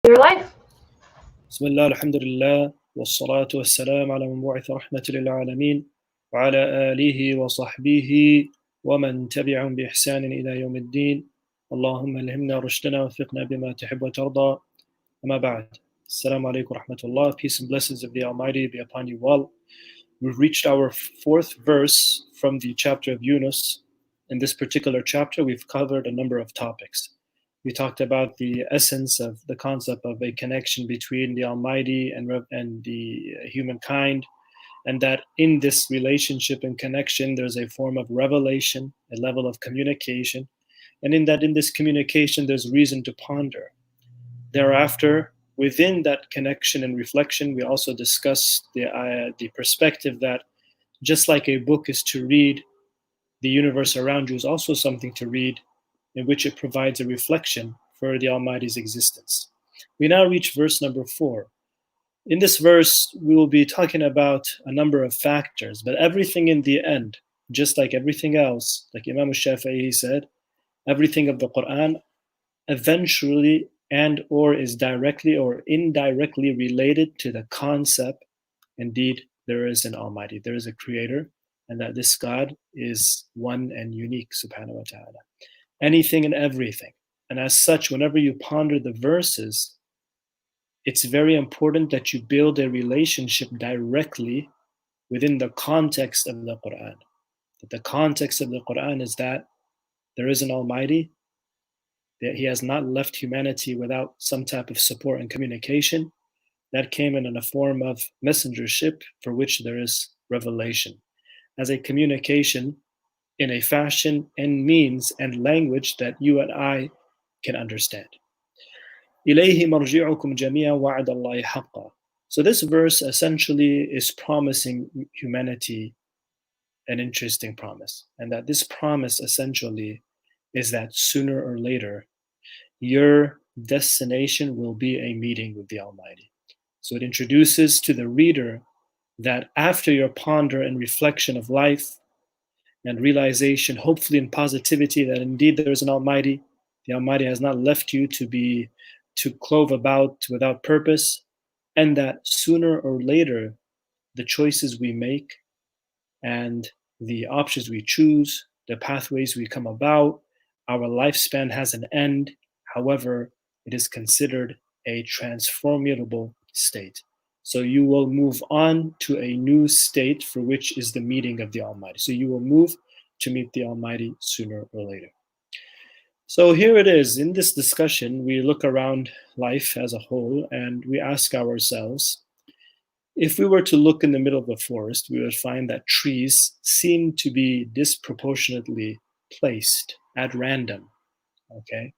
your life. Bismillah, alhamdulillah, wassalatu wassalam ala mab'uth rahmatil lil alamin wa ala alihi wa sahbihi wa man tabi'ahum bi ihsanin ila yawmiddin. Allahumma alhimna rushdana wa fiqna bima tuhibbu wa tarda. Amma ba'd. Assalamu alaikum wa rahmatullah. Peace and blessings of the Almighty be upon you all. We've reached our fourth verse from the chapter of Yunus. In this particular chapter, we've covered a number of topics. We talked about the essence of the concept of a connection between the Almighty and the humankind, and that in this relationship and connection, there's a form of revelation, a level of communication, and in this communication, there's reason to ponder. Thereafter, within that connection and reflection, we also discussed the perspective that just like a book is to read, the universe around you is also something to read, in which it provides a reflection for the Almighty's existence. We now reach verse number 4. In this verse, we will be talking about a number of factors, but everything in the end, just like everything else, like Imam al-Shafi'i said, everything of the Quran eventually and or is directly or indirectly related to the concept, indeed, there is an Almighty, there is a Creator, and that this God is one and unique, subhanahu wa ta'ala. Anything and everything. And as such, whenever you ponder the verses, it's very important that you build a relationship directly within the context of the Quran. That the context of the Quran is that there is an Almighty, that He has not left humanity without some type of support and communication. That came in a form of messengership for which there is revelation. As a communication in a fashion and means and language that you and I can understand. إِلَيْهِ مَرْجِعُكُمْ جَمِيعًا وَعْدَ اللَّهِ حَقًّا. So this verse essentially is promising humanity an interesting promise. And that this promise essentially is that sooner or later, your destination will be a meeting with the Almighty. So it introduces to the reader that after your ponder and reflection of life, and realization, hopefully in positivity, that indeed there is an Almighty. The Almighty has not left you to clove about without purpose, and that sooner or later, the choices we make and the options we choose, the pathways we come about, our lifespan has an end. However, it is considered a transformable state. So you will move on to a new state for which is the meeting of the Almighty. So you will move to meet the Almighty sooner or later. So here it is. In this discussion, we look around life as a whole and we ask ourselves, if we were to look in the middle of a forest, we would find that trees seem to be disproportionately placed at random. Okay?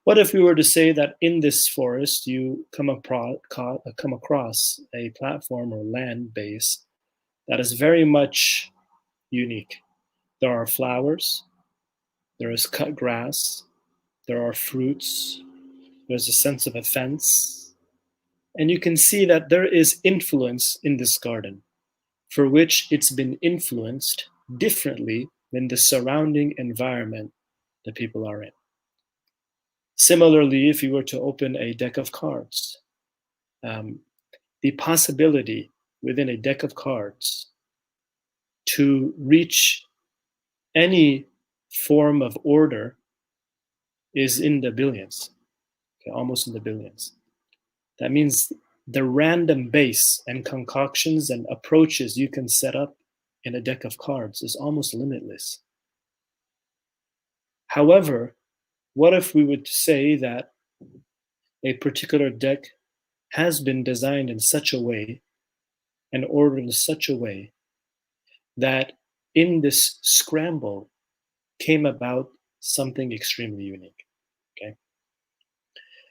What if we were to say that in this forest you come across a platform or land base that is very much unique? There are flowers, there is cut grass, there are fruits, there's a sense of a fence, and you can see that there is influence in this garden for which it's been influenced differently than the surrounding environment that people are in. Similarly, if you were to open a deck of cards, the possibility within a deck of cards to reach any form of order is in the billions, okay, almost in the billions. That means the random base and concoctions and approaches you can set up in a deck of cards is almost limitless. However, what if we would say that a particular deck has been designed in such a way and ordered in such a way that in this scramble came about something extremely unique, okay?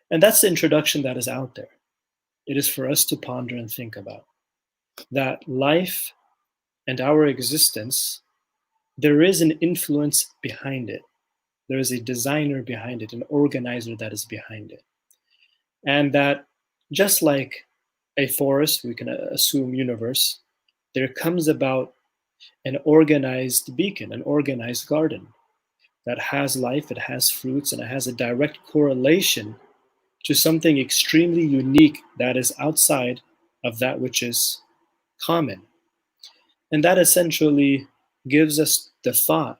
And that's the introduction that is out there. It is for us to ponder and think about that life and our existence, there is an influence behind it. There is a designer behind it, an organizer that is behind it. And that just like a forest, we can assume universe, there comes about an organized beacon, an organized garden that has life, it has fruits, and it has a direct correlation to something extremely unique that is outside of that which is common. And that essentially gives us the thought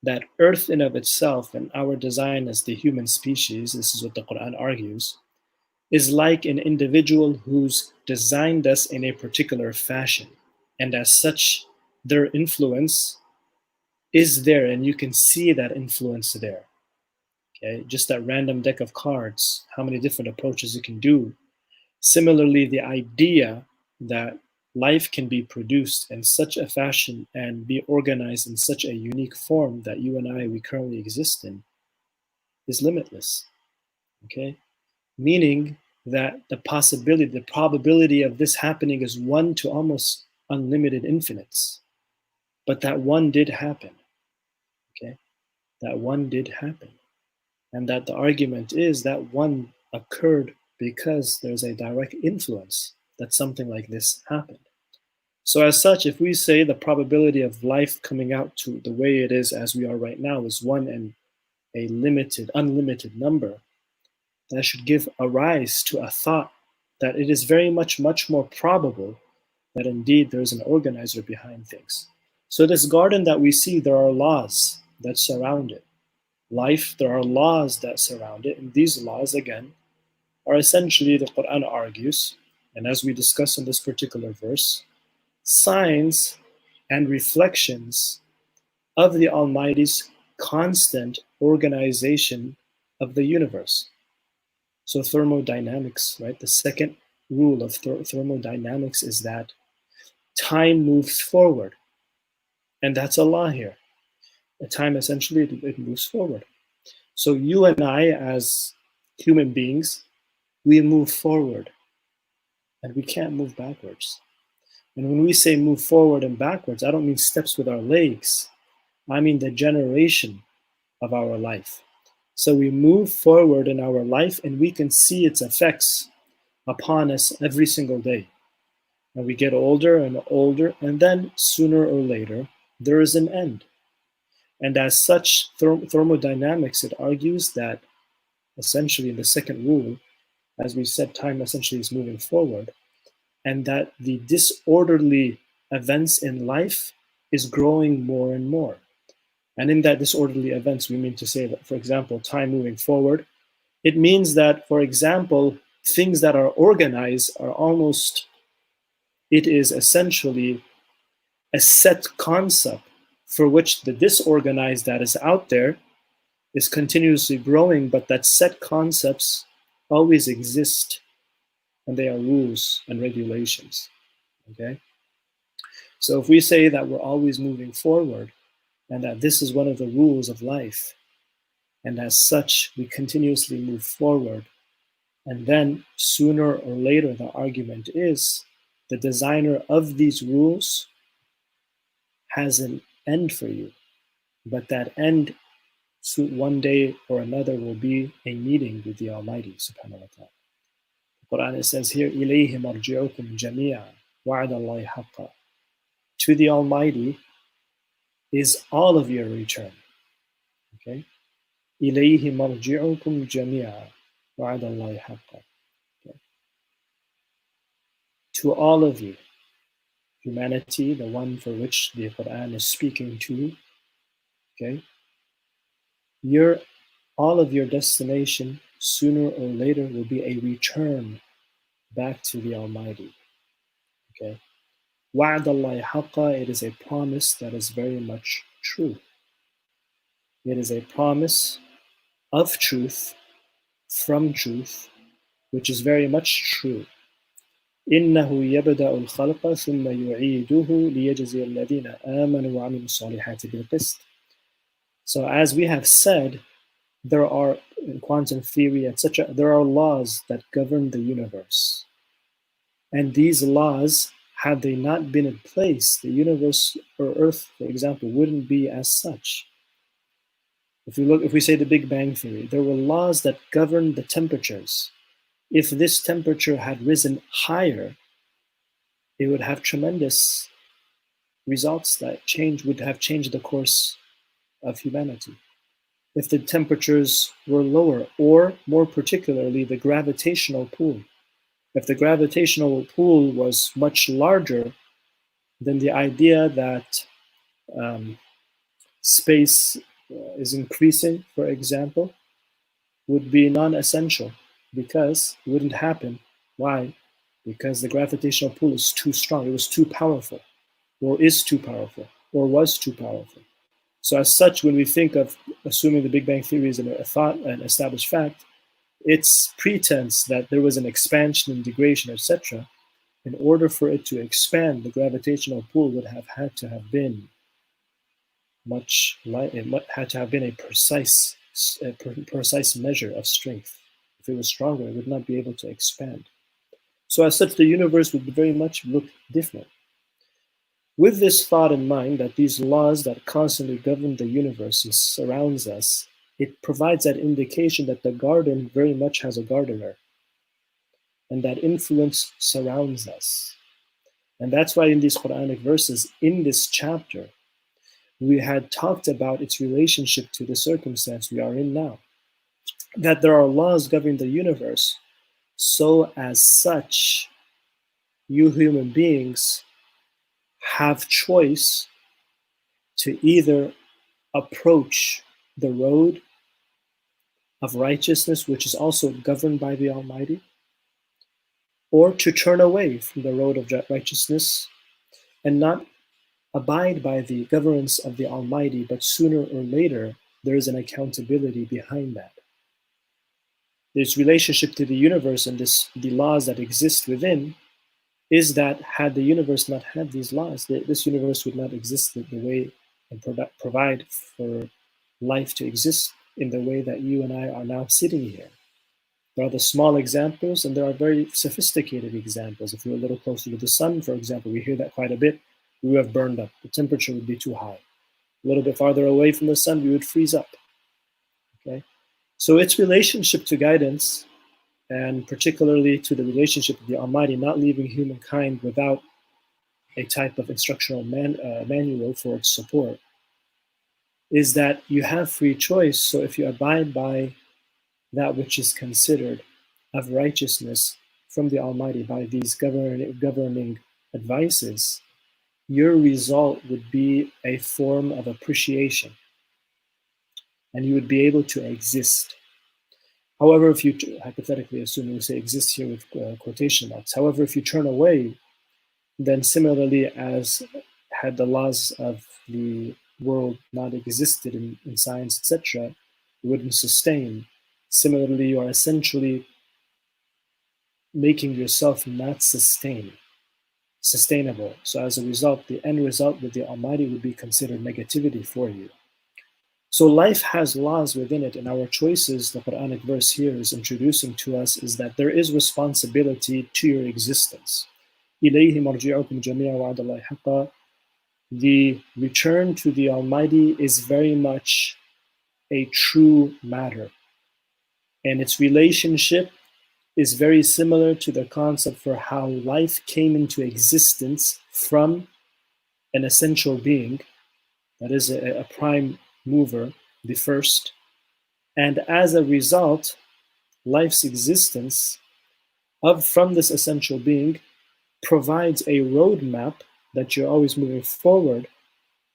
that Earth in of itself and our design as the human species, this is what the Quran argues, is like an individual who's designed us in a particular fashion. And as such, their influence is there, and you can see that influence there. Okay, just that random deck of cards, how many different approaches it can do. Similarly, the idea that life can be produced in such a fashion and be organized in such a unique form that you and I, we currently exist in, is limitless. Okay, meaning that the possibility, the probability of this happening is 1 to almost unlimited infinites. But that one did happen. Okay, that one did happen. And that the argument is that one occurred because there's a direct influence that something like this happened. So as such, if we say the probability of life coming out to the way it is as we are right now is 1 in a unlimited number, that should give a rise to a thought that it is very much more probable that indeed there's an organizer behind things. So this garden that we see, there are laws that surround it. Life, there are laws that surround it, and these laws, again, are essentially, the Quran argues, and as we discuss in this particular verse, signs and reflections of the Almighty's constant organization of the universe. So thermodynamics, right? The second rule of thermodynamics is that time moves forward. And that's a law here. The time essentially, it moves forward. So you and I, as human beings, we move forward and we can't move backwards. And when we say move forward and backwards, I don't mean steps with our legs. I mean the generation of our life. So we move forward in our life and we can see its effects upon us every single day. And we get older and older, and then sooner or later, there is an end. And as such, thermodynamics, it argues that essentially in the second rule, as we said, time essentially is moving forward, and that the disorderly events in life is growing more and more. And in that disorderly events, we mean to say that, for example, time moving forward, it means that, for example, things that are organized are almost, it is essentially a set concept for which the disorganized that is out there is continuously growing, but that set concepts always exist, and they are rules and regulations. Okay? So if we say that we're always moving forward, and that this is one of the rules of life, and as such, we continuously move forward, and then sooner or later, the argument is the designer of these rules has an end for you, but that end one day or another will be a meeting with the Almighty subhanahu wa ta'ala. The Quran, it says here, إِلَيْهِ مَرْجِعُكُمْ جَمِيعًا وَعْدَ اللَّهِ حَقًّا. To the Almighty is all of your return. Okay? إِلَيْهِ مَرْجِعُكُمْ جَمِيعًا وَعْدَ اللَّهِ حَقًّا. Okay? To all of you, humanity, the one for which the Quran is speaking to, okay? All of your destination sooner or later will be a return back to the Almighty. Okay. وَعْدَ اللَّهِ حَقًّا, it is a promise that is very much true. It is a promise of truth, from truth, which is very much true. إِنَّهُ يَبْدَأُ الْخَلْقَ ثُمَّ يُعِيدُهُ لِيَجْزِيَ الَّذِينَ آمَنُوا وَعَمِلُوا الصَّالِحَاتِ بِالْقِسْطِ. So as we have said, there are, in quantum theory, etc., there are laws that govern the universe. And these laws, had they not been in place, the universe or Earth, for example, wouldn't be as such. If we say the Big Bang Theory, there were laws that govern the temperatures. If this temperature had risen higher, it would have tremendous results that would have changed the course of humanity. if the temperatures were lower, or more particularly, the gravitational pull. If the gravitational pull was much larger, then the idea that space is increasing, for example, would be non-essential because it wouldn't happen. Why? Because the gravitational pull is too strong. It was too powerful, or is too powerful, or was too powerful. So as such, when we think of assuming the Big Bang Theory is a thought, an established fact, its pretense that there was an expansion, integration, etc., in order for it to expand, the gravitational pull would have had to have been much light. It had to have been a precise measure of strength. If it was stronger, it would not be able to expand. So as such, the universe would very much look different. With this thought in mind, that these laws that constantly govern the universe and surrounds us, it provides that indication that the garden very much has a gardener, and that influence surrounds us. And that's why in these Quranic verses, in this chapter, we had talked about its relationship to the circumstance we are in now. That there are laws governing the universe, so as such, you human beings have choice to either approach the road of righteousness, which is also governed by the Almighty, or to turn away from the road of righteousness and not abide by the governance of the Almighty, but sooner or later, there is an accountability behind that. This relationship to the universe and the laws that exist within is that had the universe not had these laws, this universe would not exist the way and provide for life to exist in the way that you and I are now sitting here. There are the small examples, and there are very sophisticated examples. If we're a little closer to the sun, for example, we hear that quite a bit, we would have burned up. The temperature would be too high. A little bit farther away from the sun, we would freeze up. Okay? So its relationship to guidance, and particularly to the relationship of the Almighty, not leaving humankind without a type of instructional manual for its support, is that you have free choice. So if you abide by that which is considered of righteousness from the Almighty by these governing advices, your result would be a form of appreciation, and you would be able to exist. However, if you, hypothetically assuming we say exist here with quotation marks, however, if you turn away, then similarly as had the laws of the world not existed in science, etc., it wouldn't sustain. Similarly, you are essentially making yourself not sustainable. So as a result, the end result with the Almighty would be considered negativity for you. So life has laws within it, and our choices, the Quranic verse here is introducing to us, is that there is responsibility to your existence. إِلَيْهِ مَرْجِعُكُمْ جَمِيعًا وَعْدَ اللَّهِ حَقًّا. The return to the Almighty is very much a true matter, and its relationship is very similar to the concept for how life came into existence from an essential being, that is a prime mover, the first, and as a result, life's existence from this essential being provides a roadmap that you're always moving forward,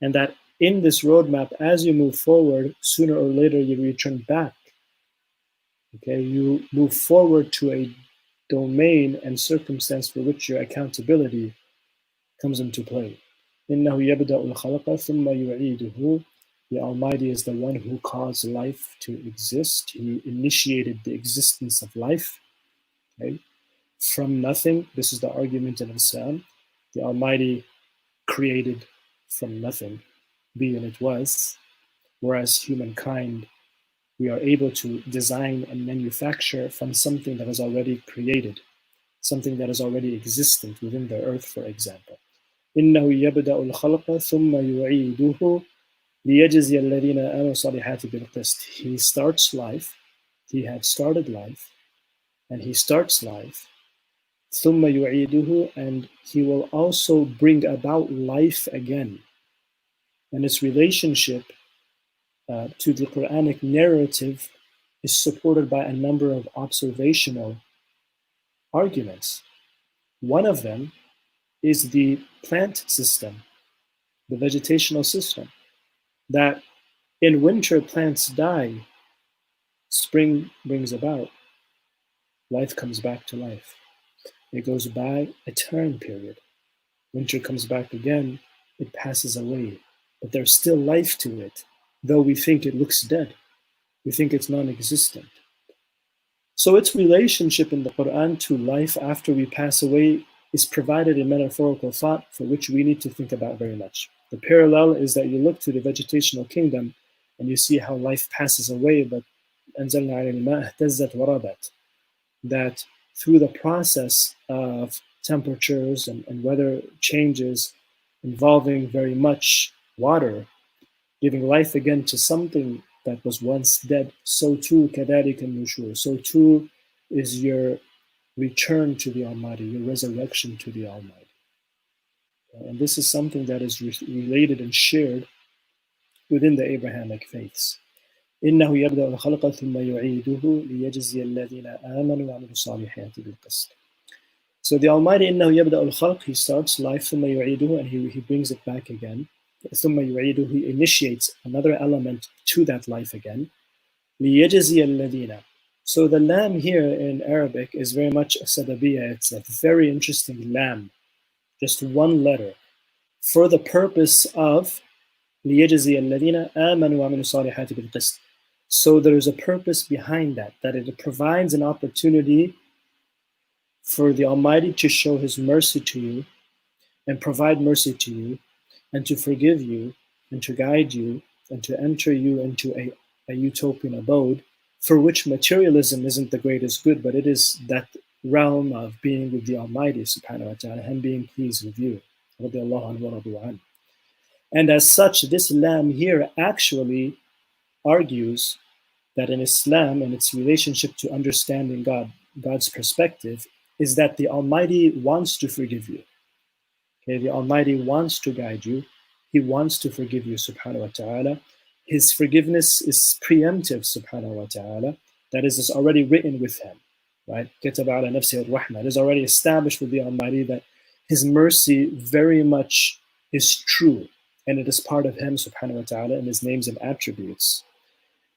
and that in this roadmap, as you move forward, sooner or later you return back. Okay, you move forward to a domain and circumstance for which your accountability comes into play. إِنَّهُ يَبْدَأُ الْخَلْقَ ثُمَّ يُعِيدُهُ. The Almighty is the one who caused life to exist. He initiated the existence of life, okay? From nothing. This is the argument in Islam. The Almighty created from nothing, being it was, whereas humankind, we are able to design and manufacture from something that is already created, something that is already existent within the earth, for example. إِنَّهُ يَبْدَأُ الْخَلْقَ ثُمَّ يُعِيدُهُ لِيَجْزِيَ الَّذِينَ آمَنُوا الصَّالِحَاتِ بِالْقِسْطِ. He starts life, he had started life, and he starts life, ثُمَّ يُعِيدُهُ, and he will also bring about life again. And its relationship to the Quranic narrative is supported by a number of observational arguments. One of them is the plant system, the vegetational system, that in winter plants die, spring brings about, life comes back to life. It goes by a time period. Winter comes back again, it passes away, but there's still life to it, though we think it looks dead. We think it's non-existent. So its relationship in the Quran to life after we pass away is provided in metaphorical thought for which we need to think about very much. The parallel is that you look to the vegetational kingdom and you see how life passes away, but أنزلنا على الماء اهتزت وربت, that through the process of temperatures and weather changes involving very much water, giving life again to something that was once dead, so too كذلك النشور, so too is your return to the Almighty, your resurrection to the Almighty. And this is something that is related and shared within the Abrahamic faiths. إنه يبدأ الخلق ثم يعيده ليجزي الذين آمنوا وعملوا الصالحات بالقسط. So the Almighty, إنه يبدأ الخلق, He starts life, ثم يعيده, and He brings it back again. ثم يعيده, He initiates another element to that life again. ليجزي الذين. So the lam here in Arabic is very much a sababiyya. It's a very interesting lam, just one letter, for the purpose of ليجزي الذين آمنوا وعملوا الصالحات بالقسط. So there is a purpose behind that it provides an opportunity for the Almighty to show His mercy to you and provide mercy to you and to forgive you and to guide you and to enter you into a utopian abode, for which materialism isn't the greatest good, but it is that realm of being with the Almighty subhanahu wa ta'ala, Him being pleased with you. And as such, this lam here actually argues that in Islam and its relationship to understanding God's perspective, is that the Almighty wants to forgive you. Okay, the Almighty wants to guide you. He wants to forgive you, subhanahu wa ta'ala. His forgiveness is preemptive, subhanahu wa ta'ala. That is, it's already written with Him, right? كَتَبَ عَلَى نَفْسِهِ الرَّحْمَةِ. It is already established with the Almighty that His mercy very much is true, and it is part of Him, subhanahu wa ta'ala, and His names and attributes.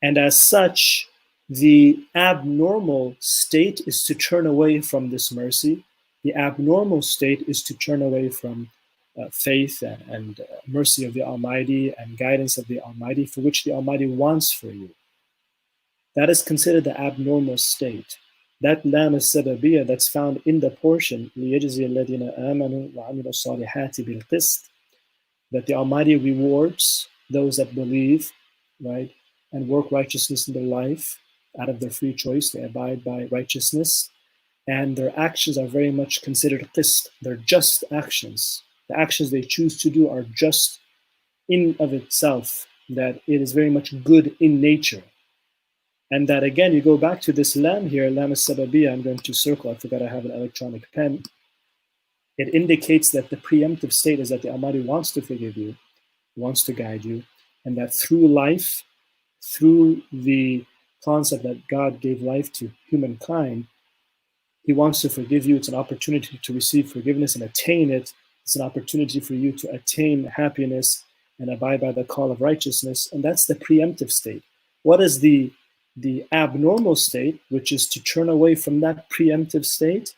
And as such, the abnormal state is to turn away from this mercy. The abnormal state is to turn away from faith and mercy of the Almighty and guidance of the Almighty, for which the Almighty wants for you. That is considered the abnormal state. That lam as-sababiyya that's found in the portion, لِيَجْزِيَ الَّذِينَ آمَنُوا وَعَمِلُوا الصَّالِحَاتِ بِالْقِسْطِ, that the Almighty rewards those that believe, right, and work righteousness in their life out of their free choice. They abide by righteousness, and their actions are very much considered qist. They're just actions. The actions they choose to do are just in of itself, that it is very much good in nature. And that again, you go back to this lam here, lam as-sababiyya, I'm going to circle, I forgot I have an electronic pen. It indicates that the preemptive state is that the Almighty wants to forgive you, wants to guide you, and that through life, through the concept that God gave life to humankind, He wants to forgive you. It's an opportunity to receive forgiveness and attain it. It's an opportunity for you to attain happiness and abide by the call of righteousness. And that's the preemptive state. What is the abnormal state, which is to turn away from that preemptive state,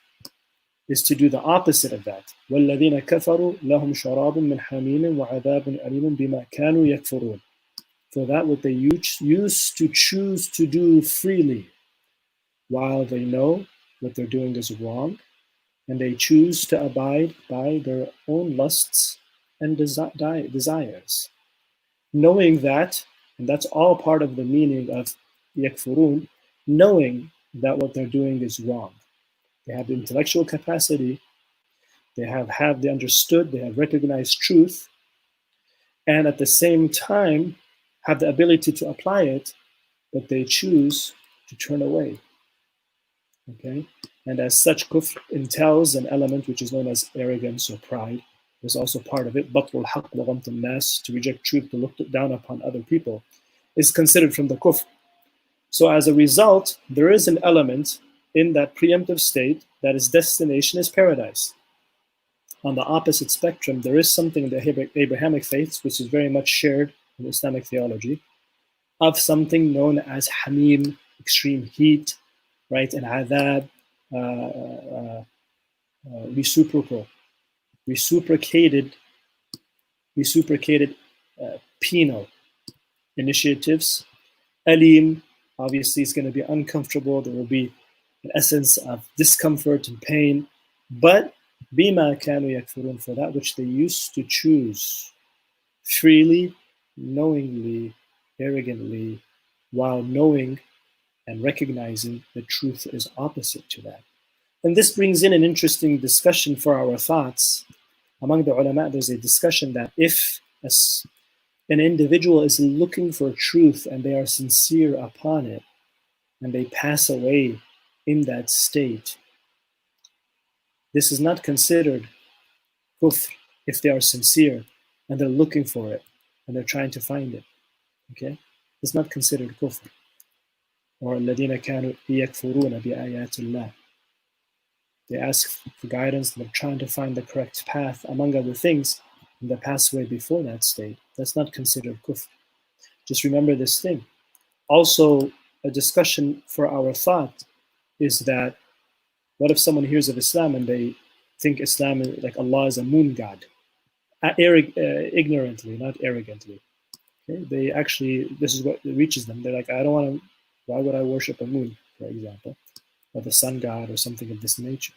is to do the opposite of that. وَالَّذِينَ كَفَرُوا لَهُمْ شَرَابٌ مِّنْ حَمِيمٍ وَعَذَابٌ أَلِيمٌ بِمَا كَانُوا يَكْفُرُونَ. For that what they used to choose to do freely, while they know what they're doing is wrong, and they choose to abide by their own lusts and desires. Knowing that, and that's all part of the meaning of yakfurun, knowing that what they're doing is wrong. They have the intellectual capacity, they have understood, they have recognized truth, and at the same time have the ability to apply it, but they choose to turn away. Okay? And as such, kufr entails an element which is known as arrogance or pride. There's also part of it, batlul haqq wa ghamtun nas, to reject truth, to look down upon other people. is considered from the kufr. So as a result, there is an element in that preemptive state that its destination is paradise. On the opposite spectrum, there is something in the Abrahamic faiths, which is very much shared in Islamic theology, of something known as hamim, extreme heat, right, and adhab, reciprocated penal initiatives. Alim, obviously, is going to be uncomfortable. There will be an essence of discomfort and pain. But bima kanu yakfurun, for that which they used to choose freely, knowingly, arrogantly, while knowing and recognizing the truth is opposite to that. And this brings in an interesting discussion for our thoughts. Among the ulama, there's a discussion that if an individual is looking for truth and they are sincere upon it, and they pass away in that state, this is not considered kufr if they are sincere and they're looking for it and they're trying to find it. Okay? It's not considered kufr. Or الَّذِينَ كَانُوا يَكْفُرُونَ بِآيَاتِ اللَّهِ. They ask for guidance, they're trying to find the correct path, among other things, and they pass away before that state. That's not considered kufr. Just remember this thing. Also, a discussion for our thought is that what if someone hears of Islam and they think Islam is like Allah is a moon god? Ignorantly, not arrogantly. Okay? They actually, this is what reaches them. They're like, I don't want to, why would I worship a moon, for example, or the sun god or something of this nature?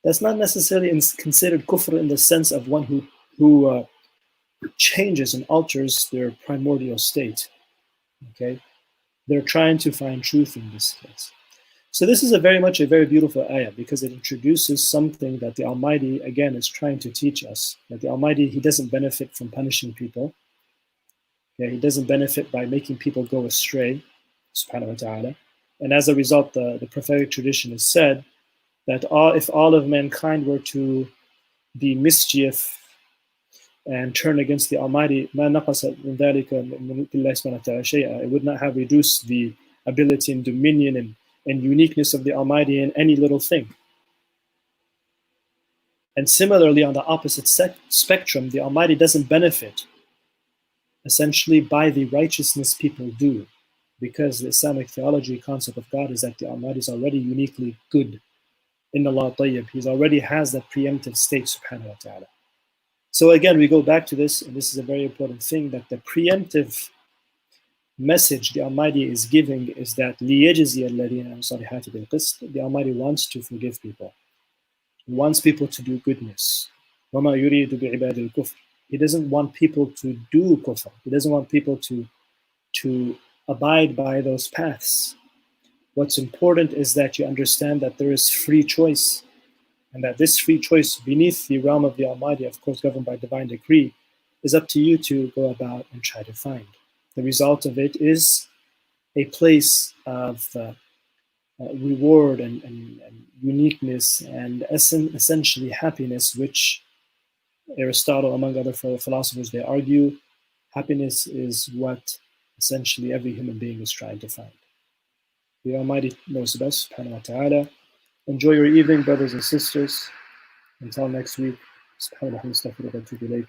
That's not necessarily considered kufr in the sense of one who changes and alters their primordial state. Okay, they're trying to find truth in this case. So this is a very beautiful ayah because it introduces something that the Almighty, again, is trying to teach us. That the Almighty, He doesn't benefit from punishing people. Okay? He doesn't benefit by making people go astray, subhanahu wa ta'ala. And as a result, the prophetic tradition has said that if all of mankind were to be mischief and turn against the Almighty, it would not have reduced the ability and dominion and uniqueness of the Almighty in any little thing. And similarly, on the opposite spectrum, the Almighty doesn't benefit essentially by the righteousness people do, because the Islamic theology concept of God is that the Almighty is already uniquely good. Inna Allah tayyib. He already has that preemptive state, subhanahu wa ta'ala. So again, we go back to this, and this is a very important thing, that the preemptive message the Almighty is giving is that لِيَجْزِيَ الَّذِينَ صَالِحَاتِ بِالْقِسْطِ. The Almighty wants to forgive people. He wants people to do goodness. وَمَا يُرِيدُ بِعِبَادِ الْكُفْرِ. He doesn't want people to do kufr. He doesn't want people to abide by those paths. What's important is that you understand that there is free choice, and that this free choice beneath the realm of the Almighty, of course governed by divine decree, is up to you to go about and try to find. The result of it is a place of reward and uniqueness and essentially happiness, which Aristotle, among other philosophers, they argue happiness is what essentially every human being is trying to find. The Almighty knows the best, subhanahu wa ta'ala. Enjoy your evening, brothers and sisters. Until next week, subhanahu wa ta'ala.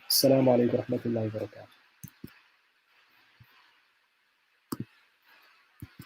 Assalamu alaikum wa rahmatullahi wa barakatuh.